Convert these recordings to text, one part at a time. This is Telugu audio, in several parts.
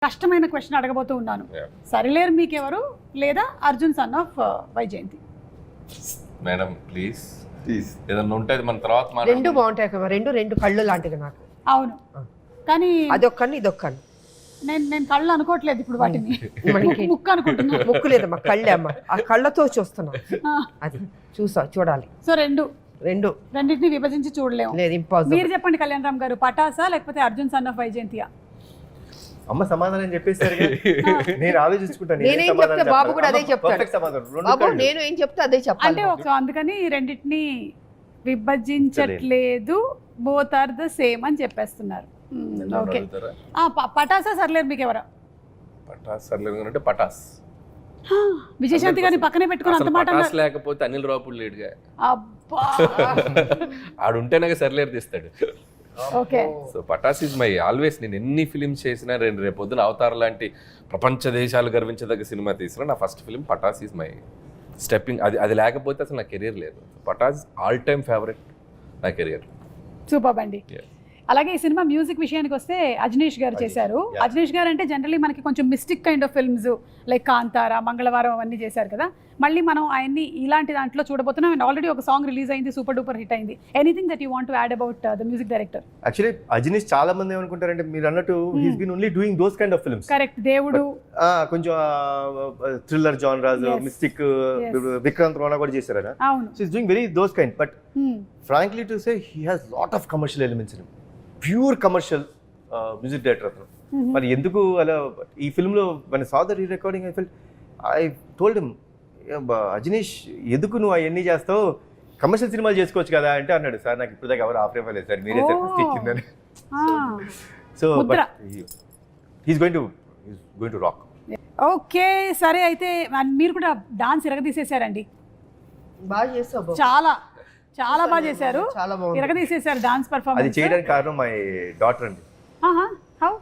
కష్టమైన క్వశ్చన్ అడగబోతూ ఉన్నాను. సరిలేరు మీకెవరు లేదా Arjun son of Vyjayanthi? Madam please ఏదన్నా ఉంటుంది మన తర్వాత రెండు బాగుంటాయి కదా, రెండు కళ్ళు లాంటివి నాకు. అవును, కానీ అదొక్కని ఇదొక్కని నేను కళ్ళు అనుకోవట్లేదు ఇప్పుడు వాటిని, ముక్కు అనుకుంటున్నా. ముక్కు లేదమ్మా, కళ్ళే అమ్మా, ఆ కళ్ళతో చూస్తున్నా. అది చూడాలి. సో రెండింటిని విభజించి చూడలేము. లేదు, ఇంపాసిబుల్. మీరు చెప్పండి కళ్యాణ్ రామ్ గారు, పటాసా లేకపోతే అర్జున్ సన్ ఆఫ్ వైజయంతియా? అమ్మ సమాధానం చెప్పేస్తారు. నేను ఆలోచించుకుంటాను. నేనేం చెప్తే బాబు కూడా అదే చెప్తాడు. బాబు నేను ఏం చెప్తే అదే చెప్పాలి. అంటే అందుకని రెండింటిని విభజించట్లేదు, బోత్ ఆర్ ద సేమ్ అని చెప్పేస్తున్నారు. ఓకే, పటాసా సర్లేరు మీకు ఎవరా? పటాస్ సర్లేరు అంటే పటాస్. విజయశాంతి గారిని పక్కనే పెట్టుకుని అంత మాట పటాస్ లేకపోతే అనిల్ రావుపూడి లేడుగా. అబ్బా, ఆడుంటేనే సర్లేరు తీస్తాడు. Okay, so Pataas is my always. నేను ఎన్ని ఫిలిమ్స్ చేసినా, రేపు పొద్దున అవతార్ లాంటి ప్రపంచ దేశాలు గర్వించదగ్గ సినిమా తీసినా నా first film Pataas is my stepping. అది లేకపోతే అసలు నా కెరీర్ లేదు. పటాస్ ఆల్ టైమ్ ఫేవరెట్ నా కెరియర్. సూపర్ అండి. అలాగే ఈ సినిమా మ్యూజిక్ విషయానికి వస్తే అజనీష్ గారు చేశారు. అజనీష్ గారు అంటే జనరల్లీ మనకి కొంచెం mystic kind of films like Kantara, మంగళవారం అవన్నీ చేశారు కదా. మళ్ళీ మనం ఆయన్ని ఇలాంటి దాంట్లో చూడబోతున్నాం. అండ్ ఆల్రెడీ ఒక సాంగ్ రిలీజ్ అయింది, సూపర్ డూపర్ హిట్ అయింది. Anything that you want to add about the music director? Actually Ajaneesh చాలా మంది ఏమనుకుంటారంటే, మీరు అన్నట్టు he's been only doing those kind of films. Correct, దేవుడు కొంచెం thriller genres, mystic, Vikrant Rona కూడా చేశారు కదా. అవును, so he's doing very those kind. But frankly to say he has lot of commercial elements in him. Pure commercial music director అతను. మరి ఎందుకు అలా ఈ ఫిల్మ్లో మన saw the re recording I told him, Ajaneesh ఎందుకు నువ్వు అవన్నీ చేస్తావు, కమర్షియల్ సినిమాలు చేసుకోవచ్చు కదా అంటే అన్నాడు, సార్ నాకు ఇప్పుడు దాకా ఎవరు ఆఫర్ ఇవ్వలేదు సార్, మీరే సార్ ఇచ్చిందని. So but he's going to rock. Okay, సరే అయితే మీరు కూడా డాన్స్ ఇరగదీసేశారండి. బాగా చేస్తావు, చాలా బాగా చేశారు, ఇరగదీసేశారు డాన్స్ పర్ఫార్మెన్స్. అది చేయడానికి కారణం మై డాటర్ అండి. హౌ?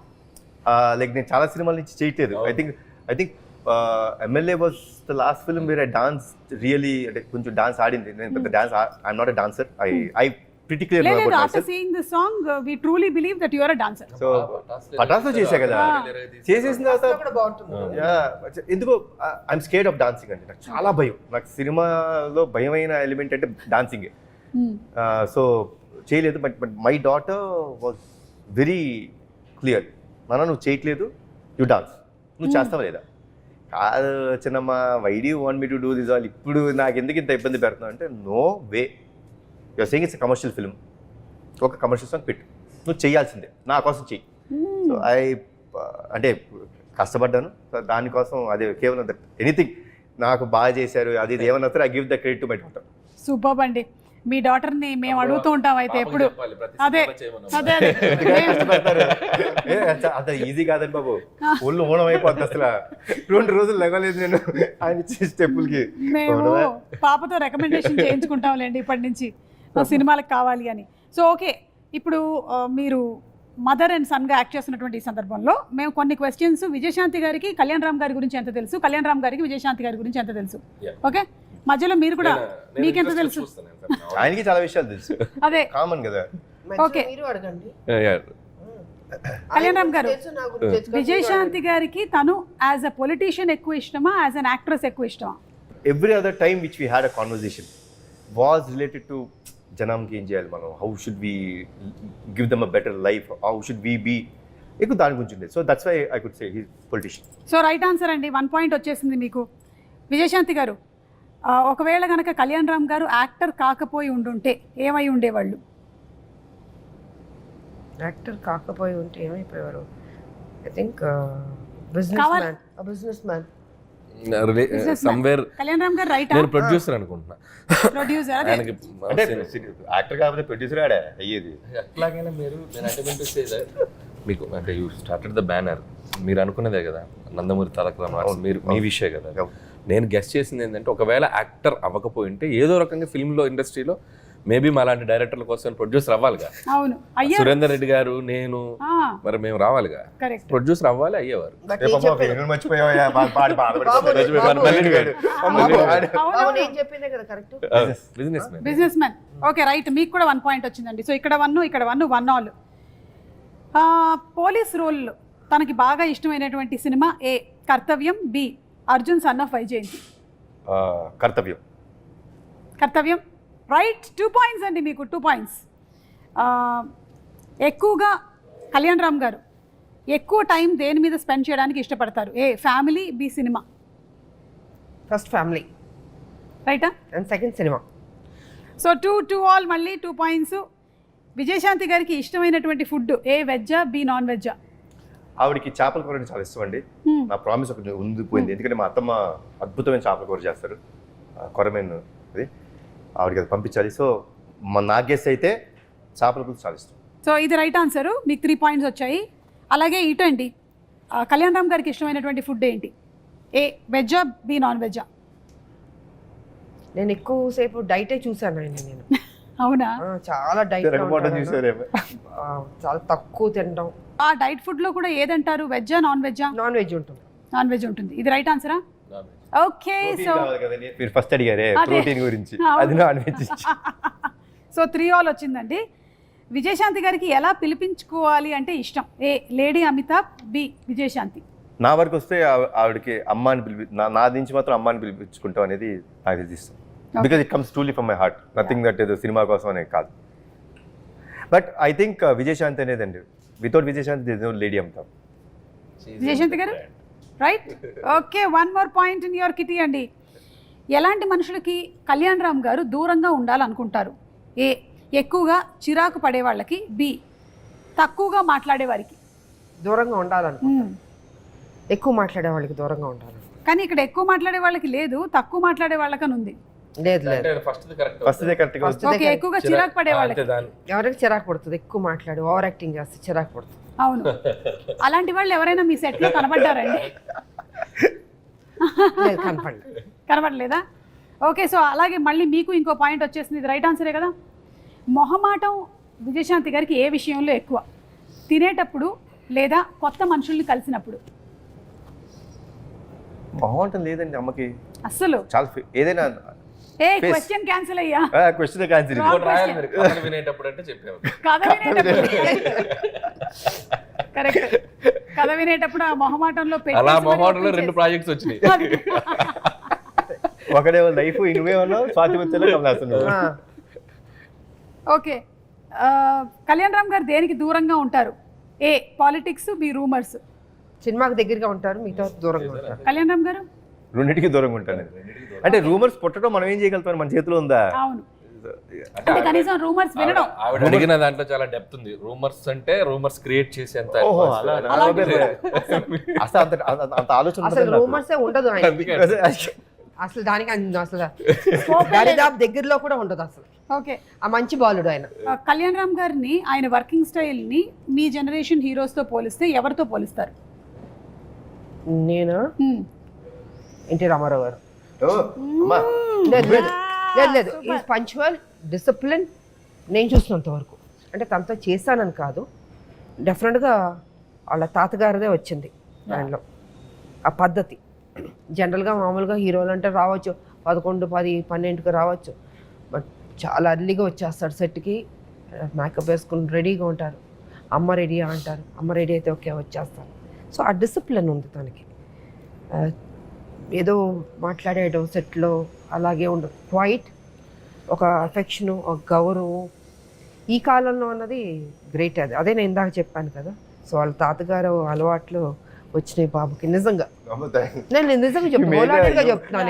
లైక్ నేను చాలా సినిమాల నుంచి చేయట్లేదు. I think MLA was the last film where I dance really, అంటే కొంచెం డాన్స్ ఆడింది. నేను పెద్ద dance, I'm not a dancer. I pretty clear know about after seeing this song we truly believe that you are a dancer. So పటాస్లో చేశా కదా, చేసేసిన తర్వాత ఎందుకో ఐఎమ్ స్కేర్డ్ ఆఫ్ డాన్సింగ్ అండి. నాకు చాలా భయం. నాకు సినిమాలో భయమైన ఎలిమెంట్ అంటే డాన్సింగే. సో చేయలేదు. But my daughter was very clear, నాన్న నువ్వు చేయట్లేదు, యు డాన్స్, నువ్వు చేస్తావా లేదా? కాదు చిన్నమ్మ, why do you want me to do this all, ఇప్పుడు నాకు ఎందుకు ఇంత ఇబ్బంది పెడుతున్నావు అంటే, no way, you're saying it's commercial film, ఒక కమర్షియల్ సాంగ్ పెట్టు, నువ్వు చేయాల్సిందే, నా కోసం చెయ్యి. సో అంటే కష్టపడ్డాను దానికోసం. అదే కేవలం దట్ ఎనీథింగ్ నాకు బాగా చేశారు అది ఇది ఏమన్నా సరే, I give the credit to my daughter. Super అండి. మీ డాటర్ ని మేము అడుగుతూ ఉంటాం అయితే ఎప్పుడు. అదే అంత ఈజీ కాదండి బాబు, ఒళ్ళు ఓనం అయిపోద్ది. అసలు 2 రోజులు లెగలేదు నేను ఆయన ఇచ్చే స్టెప్పులకి. మేము పాపతో రికమెండేషన్ చేయించుకుంటాంలేండి ఇప్పటి నుంచి సినిమాలకు కావాలి అని. సో ఓకే, ఇప్పుడు మీరు మదర్ అండ్ సన్ గా యాక్ట్ చేస్తున్నటువంటి ఈ సందర్భంలో మేము కొన్ని క్వశ్చన్స్, విజయశాంతి గారికి కళ్యాణ్ రామ్ గారి గురించి ఎంత తెలుసు, కళ్యాణ్ రామ్ గారికి విజయశాంతి గారి గురించి ఎంత తెలుసు, ఓకే మధ్యలో మీరు కూడా మీకెంత తెలుసు? ఆయనకి చాలా విషయాలు తెలుసు, అదే కామన్ కదా. ఓకే, కళ్యాణ్ రామ్ గారు, విజయశాంతి గారికి తను యాజ్ అ పొలిటీషియన్ ఎక్కువ ఇష్టమా, యాజ్ అన్ యాక్ట్రెస్ ఎక్కువ ఇష్టమా? Every other time which we had a conversation was related to జనాంకి ఏం చేయాలి మనం, how should we give them a better life, how should we be, ఎక్కువ దాని గురించి ఉండేది. So that's why I could say he politician. So right answer అండి, 1 పాయింట్ వచ్చేసింది మీకు. విజయశాంతి గారు, ఒకవేళ కనుక కళ్యాణ్ రామ్ గారు యాక్టర్ కాకపోయి ఉండుంటే ఏమై ఉండేవాళ్ళు? యాక్టర్ కాకపోయి ఉంటే ఏమైపోయేవారు? I think businessman. Somewhere Kalyan Ram గారు రైట్, నేను ప్రొడ్యూసర్ అనుకుంటున్నా. ప్రొడ్యూసర్ అంటే యాక్టర్ కాకపోతే ప్రొడ్యూసర్ ఆడే అయ్యేది. ఎట్లాగైనా మీరు మీకు అంటే యూ స్టార్టెడ్ ద బ్యానర్, మీరు అనుకున్నదే కదా నందమూరి తారక రామారావు, మీరు మీ విషయం కదా. నేను గెస్ట్ చేసింది ఏంటంటే, ఒకవేళ యాక్టర్ అవ్వకపోయి ఉంటే ఏదో రకంగా ఫిల్మ్లో ఇండస్ట్రీలో మేబీ మా లాంటి డైరెక్టర్ల కోసం ప్రొడ్యూసర్ అవ్వాలిగా. అవును, సురేందర్ రెడ్డి గారు, నేను, మరి మేము రావాలిగా, ప్రొడ్యూసర్ అవ్వాలి, అయ్యేవారు. Business man. ఓకే రైట్, మీకు కూడా 1 పాయింట్ వచ్చిందండి. సో ఇక్కడ 1 ఇక్కడ 1 1 ఆల్. పోలీస్ రోల్ తనకి బాగా ఇష్టమైనటువంటి cinema A Kartavyam, B Arjun son of Vyjayanthi. Kartavyam. Kartavyam right. 2 points అండి మీకు, 2 పాయింట్స్. ఎక్కువగా కళ్యాణ్ రామ్ గారు ఎక్కువ టైం దేని మీద స్పెండ్ చేయడానికి ఇష్టపడతారు? A family, B cinema. First family రైటా? And second cinema. So 2 all, మళ్ళీ 2 పాయింట్స్. విజయశాంతి గారికి ఇష్టమైనటువంటి ఫుడ్ ఏ వెజ్జా, బి నాన్ వెజ్జా? ఆవిడకి చేపల కూర అంటే చాలా ఇష్టం అండి. నా ప్రామిస్ ఒకటి ఉండిపోయింది, ఎందుకంటే మా అత్తమ్మ అద్భుతమైన చేపల కూర చేస్తారు, కొరమేను అది, ఆవిడకి అది పంపించాలి. సో నా గెస్ అయితే చేపల కూర చాలా ఇష్టం. సో ఇది రైట్ ఆన్సరు, మీకు 3 పాయింట్స్ వచ్చాయి. అలాగే ఇటు అండి, కళ్యాణ్ రామ్ గారికి ఇష్టమైనటువంటి ఫుడ్ ఏంటి? ఏ వెజ్జా, బి నాన్ వెజ్జా? నేను ఎక్కువసేపు డైటే చూసాను ఆయన. నేను అవునా? చాలా డైట్, చూసారేమో. చాలా తక్కువ తినడం. ఆ డైట్ ఫుడ్లో కూడా ఏదంటారు, వెజ్జా నాన్ వెజ్జా? నాన్ వెజ్ ఉంటుంది. నాన్ వెజ్ ఉంటుంది. ఇది రైట్ ఆన్సరా? ఓకే. సో మీరు ఫస్ట్ అడిగారే ప్రోటీన్ గురించి, అది నాన్ వెజ్. సో 3 ఆల్ వచ్చిందండి. విజయశాంతి గారికి ఎలా పిలిపించుకోవాలి అంటే ఇష్టం? ఏ లేడీ అమితాబ్, బి విజయశాంతి. నా వరకు వస్తే ఆవిడకి అమ్మ అని నా నుంచి మాత్రం అమ్మ అని పిలిపించుకుంటాం అనేది నాకు ఇష్టం. Because it comes truly from my heart, nothing that ఏదో సినిమా కోసం అనేది కాదు. బట్ ఐ థింక్ విజయశాంతి అనేదండి, without Vijayashanti this no lady Amitabh. Vijayashanti గారు right. Okay, 1 more point in your kitty అండి. ఎలాంటి మనుషులకి కళ్యాణ్ రామ్ గారు దూరంగా ఉండాలనుకుంటారు? ఏ ఎక్కువగా చిరాకు పడే వాళ్ళకి, బి తక్కువగా మాట్లాడే వారికి. దూరంగా ఉండాలను, ఎక్కువ మాట్లాడే వాళ్ళకి దూరంగా ఉండాలి. కానీ ఇక్కడ ఎక్కువ మాట్లాడే వాళ్ళకి లేదు, తక్కువ మాట్లాడే వాళ్ళకని ఉంది. లేదు లేదు, ఫస్ట్ కరెక్ట్. ఓకే, ఎక్కువగా చిరాకు పడే వాళ్ళకి. ఎవరికి చిరాకు పడుతుంది? ఎక్కువ మాట్లాడి ఓవర్ యాక్టింగ్ చేస్తే చిరాకు పడుతుంది. అవును. అలాంటి వాళ్ళు ఎవరైనా మీ సెట్ లో కనబడ్డారండి? కనబడలేదా? ఓకే. సో అలాగే మళ్ళీ మీకు ఇంకో పాయింట్ వచ్చేసింది, ఇది రైట్ ఆన్సరే కదా. మొహమాటం విజయశాంతి గారికి ఏ విషయంలో ఎక్కువ? తినేటప్పుడు లేదా కొత్త మనుషుల్ని కలిసినప్పుడు? మొహమాటం లేదండి అమ్మకి అస్సలు. చాలా ఏదైనా ఏ క్వశ్చన్ క్యాన్సిల్ అయ్యా. Question cancel. కథ వినేటప్పుడు అంటే చెప్పాను. కథ వినేటప్పుడు కరెక్ట్. కథ వినేటప్పుడు ఆ మొహమాటంలో అలా మొహమాటంలో 2 ప్రాజెక్ట్స్ వచ్చినాయి. ఒకడేమో లైఫ్, ఇనువేమో స్వాతి వచ్చేలా కమలాసను. ఓకే. కళ్యాణ్ రామ్ గారు దేనికి దూరంగా ఉంటారు? ఏ పాలిటిక్స్, బి రూమర్స్. సినిమాకి దగ్గరగా ఉంటారు, మిగతా దూరంగా ఉంటారు. కళ్యాణ్ రామ్ గారు రెండింటికి దూరంగా ఉంటాను. అంటే రూమర్స్ పుట్టడం మనం ఏం చేయగలుగుతాం, మన చేతిలో ఉందా? అవును. అంటే కనీసం రూమర్స్ వినడం. ఆవిడ అడిగిన దాంట్లో చాలా డెప్త్ ఉంది. రూమర్స్ అంటే రూమర్స్ క్రియేట్ చేసేంత అసలు అంత ఆలోచన అసలు రూమర్సే ఉండదు ఆయన. అసలు దానికి అసలు దరిదాపు దగ్గరలో కూడా ఉండదు అసలు. ఓకే. ఆ మంచి బాలుడు ఆయన. కళ్యాణ్ రామ్ గారిని, ఆయన వర్కింగ్ స్టైల్ ని మీ జనరేషన్ హీరోస్ తో పోలిస్తే ఎవరితో పోలిస్తారు? నేను ఎన్టీ రామారావు గారు. లేదు లేదు లేదు లేదు, ఈజ్ పంక్చువల్, డిసిప్లిన్. నేను చూసినంత వరకు, అంటే తనతో చేశానని కాదు, డెఫినెట్గా వాళ్ళ తాతగారిదే వచ్చింది దానిలో ఆ పద్ధతి. జనరల్గా మామూలుగా హీరోలు అంటే రావచ్చు 11, 10, 12కి రావచ్చు, బట్ చాలా అర్లీగా వచ్చేస్తాడు సెట్కి, మేకప్ వేసుకుని రెడీగా ఉంటారు. అమ్మ రెడీ అంటారు, అమ్మ రెడీ అయితే ఓకే వచ్చేస్తారు. సో ఆ డిసిప్లిన్ ఉంది తనకి. ఏదో మాట్లాడేయడం సెట్లో అలాగే ఉండదు, క్వైట్, ఒక అఫెక్షను, ఒక గౌరవం. ఈ కాలంలో అన్నది గ్రేట్. అదే నేను ఇందాక చెప్పాను కదా. సో వాళ్ళ తాతగారు అలవాట్లు వచ్చినాయి బాబుకి. నిజంగా నేను నిజంగా చెప్తున్నా.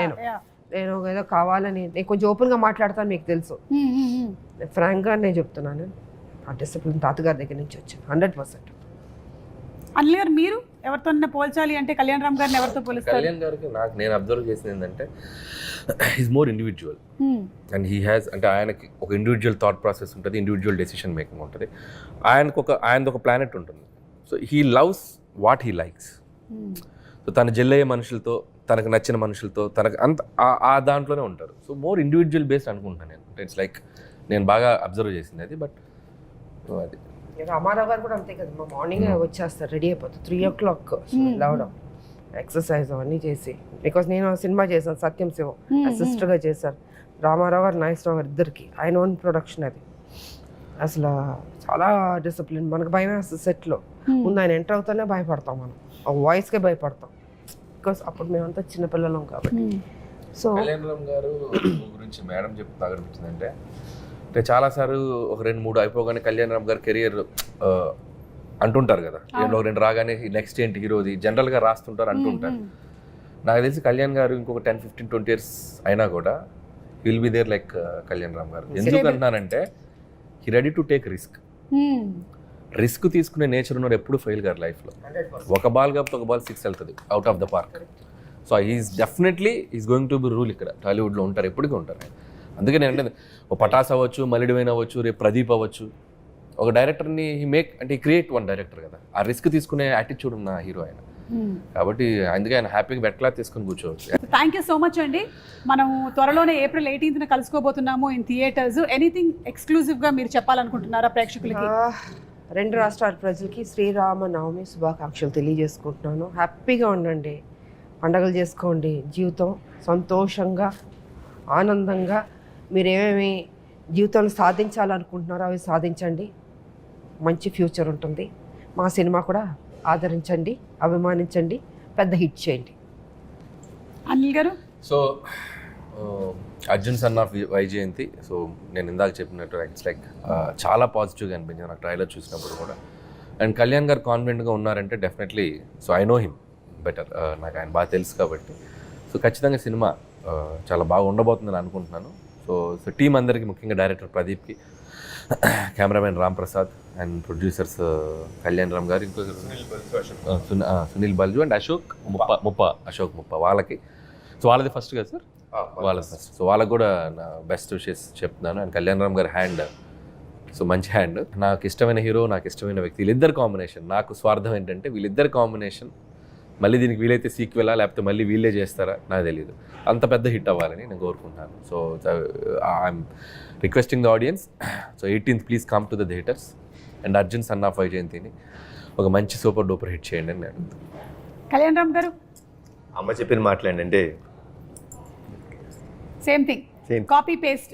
నేను ఏదో కావాలని, నేను కొంచెం ఓపెన్గా మాట్లాడతాను, మీకు తెలుసు. ఫ్రాంక్గా నేను చెప్తున్నాను, ఆ డిసిప్లిన్ తాతగారి దగ్గర నుంచి వచ్చింది 100%. అనిల్ గారు, మీరు ఎవరితో పోల్చాలి అంటే కళ్యాణ్ రామ్ గారిని ఎవరితో పోలిస్తారు? కళ్యాణ్ గారికి నేను అబ్జర్వ్ చేసింది ఏంటంటే, is more individual and he has, అంటే ఆయనకి ఒక ఇండివిజువల్ థాట్ ప్రాసెస్ ఉంటుంది, ఇండివిజువల్ డెసిషన్ మేకింగ్ ఉంటుంది. ఆయనది ఒక ప్లానెట్ ఉంటుంది. So he loves what he likes. So తను జెల్లయ్యే మనుషులతో, తనకు నచ్చిన మనుషులతో, తనకు అంత ఆ దాంట్లోనే ఉంటారు. సో మోర్ ఇండివిజువల్ బేస్డ్ అనుకుంటున్నాను నేను. ఇట్స్ లైక్ నేను బాగా అబ్జర్వ్ చేసింది అది. బట్ అది రామారావు గారు కూడా అంతే కదా, మా మార్నింగ్ వచ్చేస్తారు, రెడీ అయిపోతారు 3 o'clock లేవడం, ఎక్సర్సైజ్ అవన్నీ చేసి. బికాస్ నేను సినిమా చేశాను సత్యం శివం, సిస్టర్గా చేశాను. రామారావు గారు, నాగేశ్వరరావు గారు ఇద్దరికి ఆయన ఓన్ ప్రొడక్షన్ అది. అసలు చాలా డిసిప్లిన్. మనకు భయం వేస్తుంది సెట్లో. ముందు ఆయన ఎంటర్ అవుతానే భయపడతాం, మనం ఆ వాయిస్కే భయపడతాం, బికాస్ అప్పుడు మేమంతా చిన్నపిల్లలం కాబట్టి. సో కళ్యాణ్ రామ్ గారు గురించి మేడం చెప్తే నాకు అనిపించిందంటే, అంటే చాలాసార్లు ఒక 2-3 అయిపోగానే కళ్యాణ్ రామ్ గారి కెరియర్ అంటుంటారు కదా, ఒక 2 రాగానే నెక్స్ట్ ఏంటి హీరోది జనరల్గా రాస్తుంటారు అంటుంటారు. నాకు తెలిసి కళ్యాణ్ గారు ఇంకొక 10-15-20 years అయినా కూడా will be there like Kalyan Ram garu. ఎందుకు అంటున్నానంటే, he ready to take risk తీసుకునే నేచర్ ఉన్నారు, ఎప్పుడు ఫెయిల్ గారు లైఫ్లో. ఒక బాల్ కాబట్టి ఒక బాల్ 6 వెళ్తుంది out of the park. So he is definitely is going to be rule ఇక్కడ టాలీవుడ్లో ఉంటారు, ఎప్పటికీ ఉంటారు. అందుకే నేను అంటే ఓ పటాస్ అవ్వచ్చు, మలిడివైన్ అవ్వచ్చు, రేపు ప్రదీప్ అవ్వచ్చు, ఒక డైరెక్టర్ని అంటే క్రియేట్ వన్ డైరెక్టర్ కదా, ఆ రిస్క్ తీసుకునే యాటిట్యూడ్ ఉన్న హీరో ఆయన. కాబట్టి అందుకే ఆయన హ్యాపీగా బెట్లా తీసుకుని కూర్చోవచ్చు. థ్యాంక్ యూ సో మచ్ అండి. మనం త్వరలోనే April 18th కలుసుకోబోతున్నాము ఇన్ థియేటర్స్. ఎనీథింగ్ ఎక్స్క్లూజివ్గా మీరు చెప్పాలనుకుంటున్నారా ప్రేక్షకులకి? 2 రాష్ట్రాల ప్రజలకి శ్రీరామనవమి శుభాకాంక్షలు తెలియజేసుకుంటున్నాను. హ్యాపీగా ఉండండి, పండగలు చేసుకోండి, జీవితం సంతోషంగా ఆనందంగా మీరు ఏమేమి జీవితంలో సాధించాలనుకుంటున్నారో అవి సాధించండి. మంచి ఫ్యూచర్ ఉంటుంది. మా సినిమా కూడా ఆదరించండి, అభిమానించండి, పెద్ద హిట్ చేయండి. అనిల్ గారు? So Arjun son of Vyjayanthi. So నేను ఇందాక చెప్పినట్టు ఇట్స్ లైక్ చాలా పాజిటివ్గా అనిపించింది నాకు ట్రైలర్ చూసినప్పుడు కూడా. అండ్ కళ్యాణ్ గారు కాన్ఫిడెంట్గా ఉన్నారంటే definitely, so I know him better, నాకు ఆయన బాగా తెలుసు కాబట్టి. సో ఖచ్చితంగా సినిమా చాలా బాగా ఉండబోతుందని అనుకుంటున్నాను. సో టీం అందరికీ, ముఖ్యంగా డైరెక్టర్ ప్రదీప్కి, cameraman Ram Prasad and producers Kalyan Ram గారు, ఇంకో సునీల్ బల్జు అండ్ అశోక్ ముప్ప వాళ్ళకి. సో వాళ్ళది ఫస్ట్ కదా సార్? వాళ్ళది ఫస్ట్. సో వాళ్ళకి కూడా నా బెస్ట్ విషెస్ చెప్తున్నాను. అండ్ కళ్యాణ్ రామ్ గారి హ్యాండ్, సో మంచి హ్యాండ్. నాకు ఇష్టమైన హీరో, నాకు ఇష్టమైన వ్యక్తి, వీళ్ళిద్దరు కాంబినేషన్. నాకు స్వార్థం ఏంటంటే వీళ్ళిద్దరు కాంబినేషన్ మళ్ళీ దీనికి వీలైతే సీక్వెలా లేకపోతే మళ్ళీ వీళ్ళే చేస్తారా నాకు తెలియదు. అంత పెద్ద హిట్ అవ్వాలని నేను కోరుకుంటున్నాను. So I'm requesting the audience, so 18th please come to the theatres and Arjun son of వైజయంతిని ఒక మంచి సూపర్ డూపర్ హిట్ చేయండి అని నేను అడుగుతాను. కళ్యాణ్ రామ్ గారు? అమ్మ చెప్పిన మాట్లాడండి, సేమ్ థింగ్, కాపీ పేస్ట్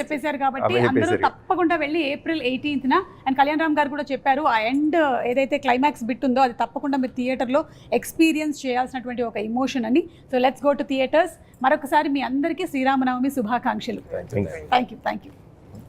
చెప్పేశారు కాబట్టి అందరూ తప్పకుండా వెళ్ళి April 18th and Kalyan Ram గారు కూడా చెప్పారు ఆ ఎండ్ ఏదైతే క్లైమాక్స్ బిట్ ఉందో అది తప్పకుండా మీరు థియేటర్లో ఎక్స్పీరియన్స్ చేయాల్సినటువంటి ఒక ఇమోషన్ అని. So let's go to theatres. మరొకసారి మీ అందరికీ శ్రీరామనవమి శుభాకాంక్షలు. Thank you. Thank you.